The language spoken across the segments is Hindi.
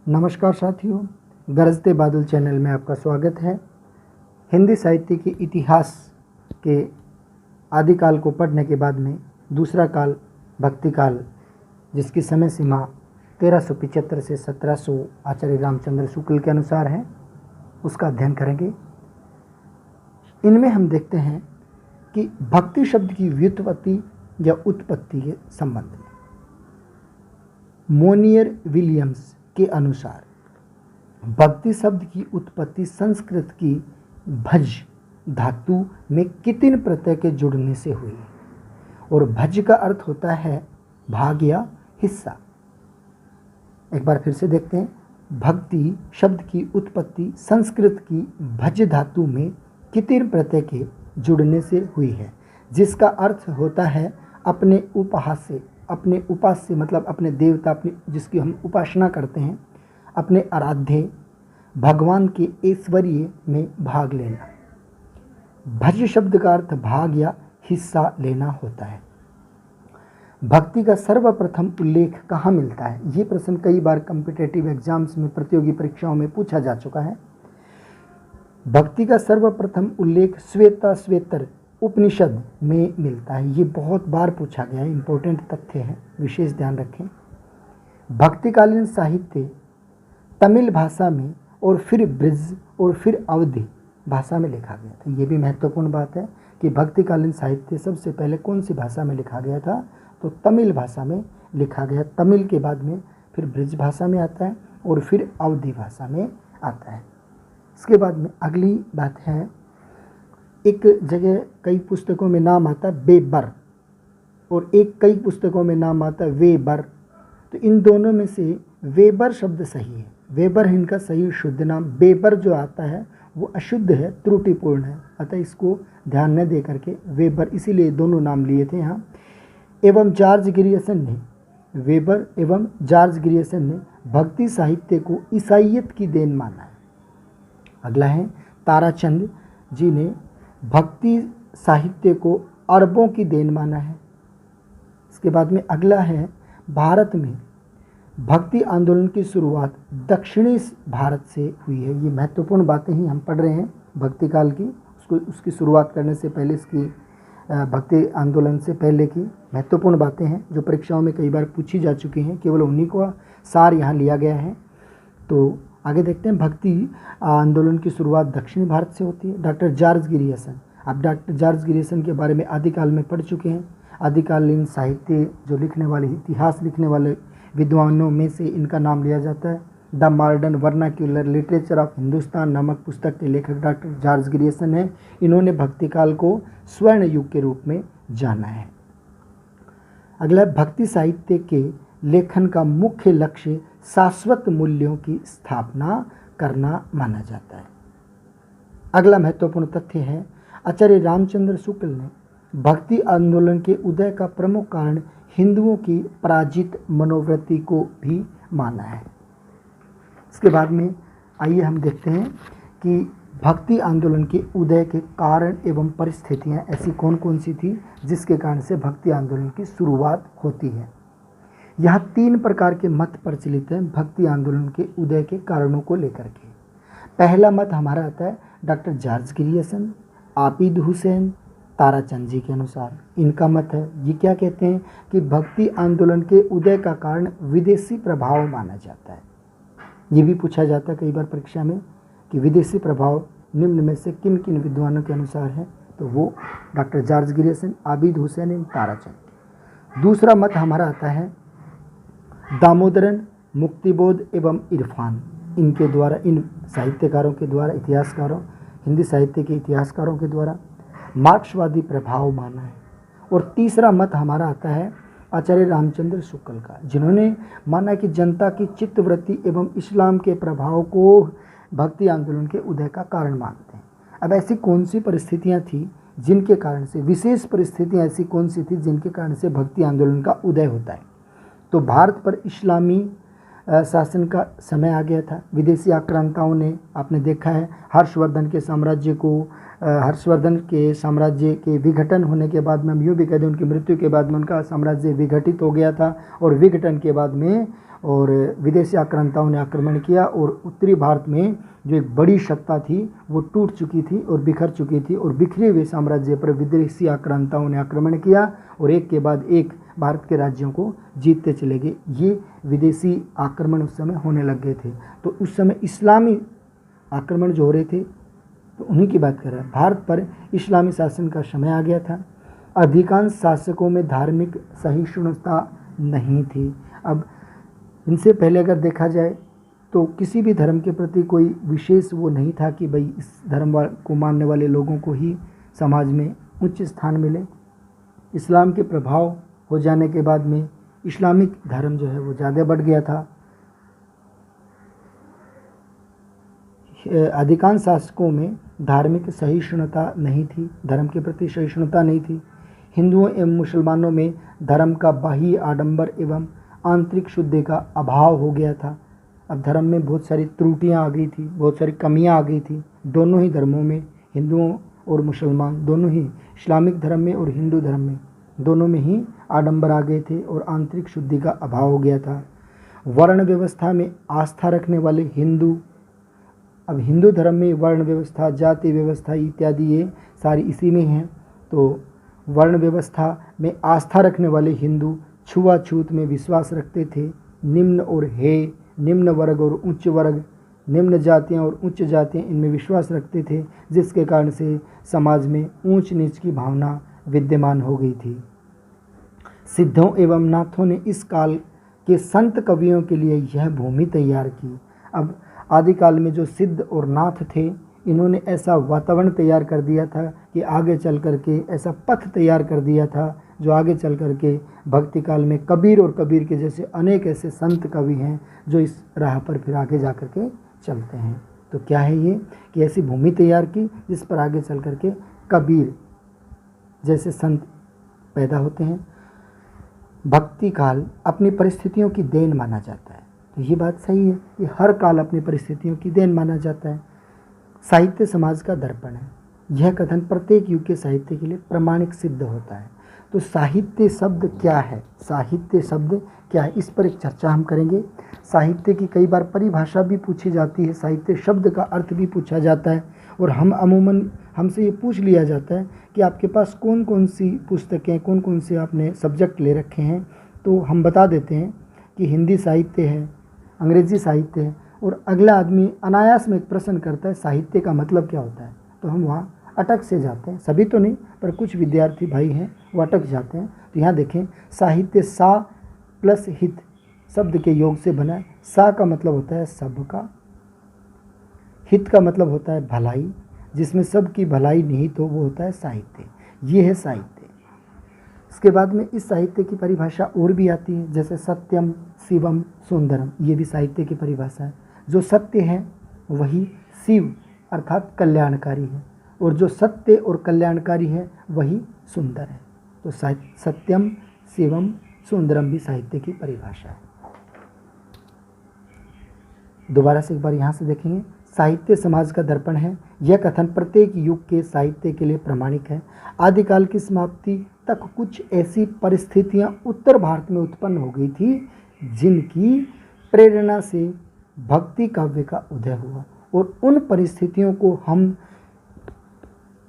नमस्कार साथियों, गरजते बादल चैनल में आपका स्वागत है। हिंदी साहित्य के इतिहास के आदिकाल को पढ़ने के बाद में दूसरा काल भक्ति काल, जिसकी समय सीमा 1375 से 1700 आचार्य रामचंद्र शुक्ल के अनुसार है, उसका अध्ययन करेंगे। इनमें हम देखते हैं कि भक्ति शब्द की व्युत्पत्ति या उत्पत्ति के संबंध में मोनियर विलियम्स के अनुसार भक्ति शब्द की उत्पत्ति संस्कृत की भज धातु में कितिन प्रत्यय के जुड़ने से हुई और भज का अर्थ होता है भाग या हिस्सा। एक बार फिर से देखते हैं, भक्ति शब्द की उत्पत्ति संस्कृत की भज धातु में कितिन प्रत्यय के जुड़ने से हुई है, जिसका अर्थ होता है अपने उपास्य, अपने उपास्य मतलब अपने देवता, अपनी जिसकी हम उपासना करते हैं, अपने आराध्य भगवान के ऐश्वर्य में भाग लेना। भज शब्द का अर्थ भाग या हिस्सा लेना होता है। भक्ति का सर्वप्रथम उल्लेख कहाँ मिलता है? ये प्रश्न कई बार कॉम्पिटिटिव एग्जाम्स में, प्रतियोगी परीक्षाओं में पूछा जा चुका है। भक्ति का सर्वप्रथम उल्लेख श्वेताश्वेतर उपनिषद में मिलता है। ये बहुत बार पूछा गया है, इंपॉर्टेंट तथ्य है, विशेष ध्यान रखें। भक्तिकालीन साहित्य तमिल भाषा में और फिर ब्रज और फिर अवधी भाषा में लिखा गया था। ये भी महत्वपूर्ण बात है कि भक्तिकालीन साहित्य सबसे पहले कौन सी भाषा में लिखा गया था? तो तमिल भाषा में लिखा गया। तमिल के बाद में फिर ब्रज भाषा में आता है और फिर अवधी भाषा में आता है। इसके बाद में अगली बात है, एक जगह कई पुस्तकों में नाम आता है बेबर और कई पुस्तकों में नाम आता है वेबर। तो इन दोनों में से वेबर शब्द सही है। वेबर इनका सही शुद्ध नाम, बेबर जो आता है वो अशुद्ध है, त्रुटिपूर्ण है, अतः इसको ध्यान न दे करके वेबर, इसीलिए दोनों नाम लिए थे यहाँ। एवं जॉर्ज ग्रियर्सन ने, वेबर एवं जॉर्ज ग्रियर्सन ने भक्ति साहित्य को ईसाइयत की देन माना है। अगला है, ताराचंद जी ने भक्ति साहित्य को अरबों की देन माना है। इसके बाद में अगला है, भारत में भक्ति आंदोलन की शुरुआत दक्षिणी भारत से हुई है। ये महत्वपूर्ण बातें ही हम पढ़ रहे हैं भक्ति काल की, उसकी शुरुआत करने से पहले, इसकी भक्ति आंदोलन से पहले की महत्वपूर्ण बातें हैं जो परीक्षाओं में कई बार पूछी जा चुकी हैं। केवल उन्हीं को सार यहाँ लिया गया है। तो आगे देखते हैं, भक्ति आंदोलन की शुरुआत दक्षिणी भारत से होती है। डॉक्टर जॉर्ज ग्रियर्सन, आप डॉक्टर जॉर्ज ग्रियर्सन के बारे में आदिकाल में पढ़ चुके हैं। आदिकालीन साहित्य जो लिखने वाले, इतिहास लिखने वाले विद्वानों में से इनका नाम लिया जाता है। The modern vernacular literature of Hindustan नामक पुस्तक के लेखक डॉक्टर जॉर्ज ग्रियर्सन है। इन्होंने भक्ति काल को स्वर्ण युग के रूप में जाना है। अगला, भक्ति साहित्य के लेखन का मुख्य लक्ष्य शाश्वत मूल्यों की स्थापना करना माना जाता है। अगला महत्वपूर्ण तथ्य है, आचार्य रामचंद्र शुक्ल ने भक्ति आंदोलन के उदय का प्रमुख कारण हिंदुओं की पराजित मनोवृत्ति को भी माना है। इसके बाद में आइए हम देखते हैं कि भक्ति आंदोलन के उदय के कारण एवं परिस्थितियां ऐसी कौन कौन सी थी जिसके कारण से भक्ति आंदोलन की शुरुआत होती है। यहाँ 3 प्रकार के मत प्रचलित हैं भक्ति आंदोलन के उदय के कारणों को लेकर के। पहला मत हमारा आता है doctor George Grierson, Abid Hussain, Tarachand ji के अनुसार। इनका मत है, ये क्या कहते हैं कि भक्ति आंदोलन के उदय का कारण विदेशी प्रभाव माना जाता है। ये भी पूछा जाता है कई बार परीक्षा में कि विदेशी प्रभाव निम्न में से किन किन विद्वानों के अनुसार है, तो वो doctor George Grierson, Abid Hussain एवं ताराचंद। दूसरा मत हमारा आता है दामोदरन, मुक्तिबोध एवं इरफान, इनके द्वारा, इन साहित्यकारों के द्वारा, इतिहासकारों, हिंदी साहित्य के इतिहासकारों के द्वारा मार्क्सवादी प्रभाव माना है। और तीसरा मत हमारा आता है आचार्य रामचंद्र शुक्ल का, जिन्होंने माना कि जनता की चित्तवृत्ति एवं इस्लाम के प्रभाव को भक्ति आंदोलन के उदय का कारण मानते हैं। अब ऐसी कौन सी परिस्थितियां थी जिनके कारण से, विशेष परिस्थितियां ऐसी कौन सी थी जिनके कारण से भक्ति आंदोलन का उदय होता है? तो भारत पर इस्लामी शासन का समय आ गया था। विदेशी आक्रांताओं ने, आपने देखा है, हर्षवर्धन के साम्राज्य के विघटन होने के बाद में, हम यूँ भी कह दें उनकी मृत्यु के बाद में उनका साम्राज्य विघटित हो गया था, और विघटन के बाद में और विदेशी आक्रांताओं ने आक्रमण किया, और उत्तरी भारत में जो एक बड़ी सत्ता थी वो टूट चुकी थी और बिखर चुकी थी, और बिखरे हुए साम्राज्य पर विदेशी आक्रांताओं ने आक्रमण किया और एक के बाद एक भारत के राज्यों को जीतते चले गए। ये विदेशी आक्रमण उस समय होने लग गए थे। तो उस समय इस्लामी आक्रमण जो हो रहे थे, तो उन्हीं की बात कर रहा है। भारत पर इस्लामी शासन का समय आ गया था। अधिकांश शासकों में धार्मिक सहिष्णुता नहीं थी। अब इनसे पहले अगर देखा जाए तो किसी भी धर्म के प्रति कोई विशेष वो नहीं था कि भाई इस धर्म को मानने वाले लोगों को ही समाज में उच्च स्थान मिले। इस्लाम के प्रभाव हो जाने के बाद में इस्लामिक धर्म जो है वो ज़्यादा बढ़ गया था। अधिकांश शासकों में धार्मिक सहिष्णुता नहीं थी, धर्म के प्रति सहिष्णुता नहीं थी। हिंदुओं एवं मुसलमानों में धर्म का बाह्य आडंबर एवं आंतरिक शुद्धि का अभाव हो गया था। अब धर्म में बहुत सारी त्रुटियां आ गई थी, बहुत सारी कमियां आ गई थी। दोनों ही धर्मों में, हिंदुओं और मुसलमान दोनों ही, इस्लामिक धर्म में और हिंदू धर्म में, दोनों में ही आडंबर आ गए थे और आंतरिक शुद्धि का अभाव हो गया था। वर्ण व्यवस्था में आस्था रखने वाले हिंदू, अब हिंदू धर्म में वर्ण व्यवस्था, जाति व्यवस्था इत्यादि ये सारी इसी में हैं। तो वर्ण व्यवस्था में आस्था रखने वाले हिंदू छुआछूत में विश्वास रखते थे। निम्न और हे, निम्न वर्ग और उच्च वर्ग, निम्न जातियां और उच्च जातियां, इनमें विश्वास रखते थे, जिसके कारण से समाज में ऊंच नीच की भावना विद्यमान हो गई थी। सिद्धों एवं नाथों ने इस काल के संत कवियों के लिए यह भूमि तैयार की। अब आदिकाल में जो सिद्ध और नाथ थे, इन्होंने ऐसा वातावरण तैयार कर दिया था कि आगे चल कर के ऐसा पथ तैयार कर दिया था जो आगे चल कर के भक्ति काल में कबीर और कबीर के जैसे अनेक ऐसे संत कवि हैं जो इस राह पर फिर आगे जा कर के चलते हैं। तो क्या है ये कि ऐसी भूमि तैयार की जिस पर आगे चल कर के कबीर जैसे संत पैदा होते हैं। भक्ति काल अपनी परिस्थितियों की देन माना जाता है। तो ये बात सही है कि हर काल अपनी परिस्थितियों की देन माना जाता है। साहित्य समाज का दर्पण है। यह कथन प्रत्येक युग के साहित्य के लिए प्रमाणिक सिद्ध होता है। तो साहित्य शब्द क्या है, साहित्य शब्द क्या है, इस पर एक चर्चा हम करेंगे। साहित्य की कई बार परिभाषा भी पूछी जाती है, साहित्य शब्द का अर्थ भी पूछा जाता है, और हम अमूमन हमसे ये पूछ लिया जाता है कि आपके पास कौन कौन सी पुस्तकें, कौन कौन से आपने सब्जेक्ट ले रखे हैं। तो हम बता देते हैं कि हिंदी साहित्य है, अंग्रेजी साहित्य है, और अगला आदमी अनायास में एक प्रश्न करता है साहित्य का मतलब क्या होता है। तो हम वहाँ अटक से जाते हैं, सभी तो नहीं पर कुछ विद्यार्थी भाई हैं वो अटक जाते हैं। तो यहाँ देखें, साहित्य सा प्लस हित शब्द के योग से बना है। सा का मतलब होता है सबका, हित का मतलब होता है भलाई, जिसमें सबकी भलाई निहित हो वो होता है साहित्य। ये है साहित्य। इसके बाद में इस साहित्य की परिभाषा और भी आती है, जैसे सत्यम शिवम सुंदरम, ये भी साहित्य की परिभाषा है। जो सत्य है वही शिव अर्थात कल्याणकारी है, और जो सत्य और कल्याणकारी है वही सुंदर है। तो सत्यम शिवम सुंदरम भी साहित्य की परिभाषा है। दोबारा से एक बार यहाँ से देखेंगे, साहित्य समाज का दर्पण है। यह कथन प्रत्येक युग के साहित्य के लिए प्रमाणिक है। आदिकाल की समाप्ति तक कुछ ऐसी परिस्थितियाँ उत्तर भारत में उत्पन्न हो गई थी जिनकी प्रेरणा से भक्ति काव्य का उदय हुआ, और उन परिस्थितियों को हम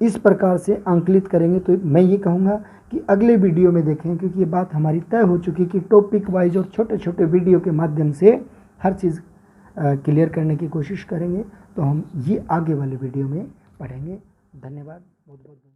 इस प्रकार से अंकलित करेंगे। तो मैं ये कहूँगा कि अगले वीडियो में देखें, क्योंकि ये बात हमारी तय हो चुकी कि टॉपिक वाइज और छोटे छोटे वीडियो के माध्यम से हर चीज़ क्लियर करने की कोशिश करेंगे। तो हम ये आगे वाले वीडियो में पढ़ेंगे। धन्यवाद बहुत बहुत।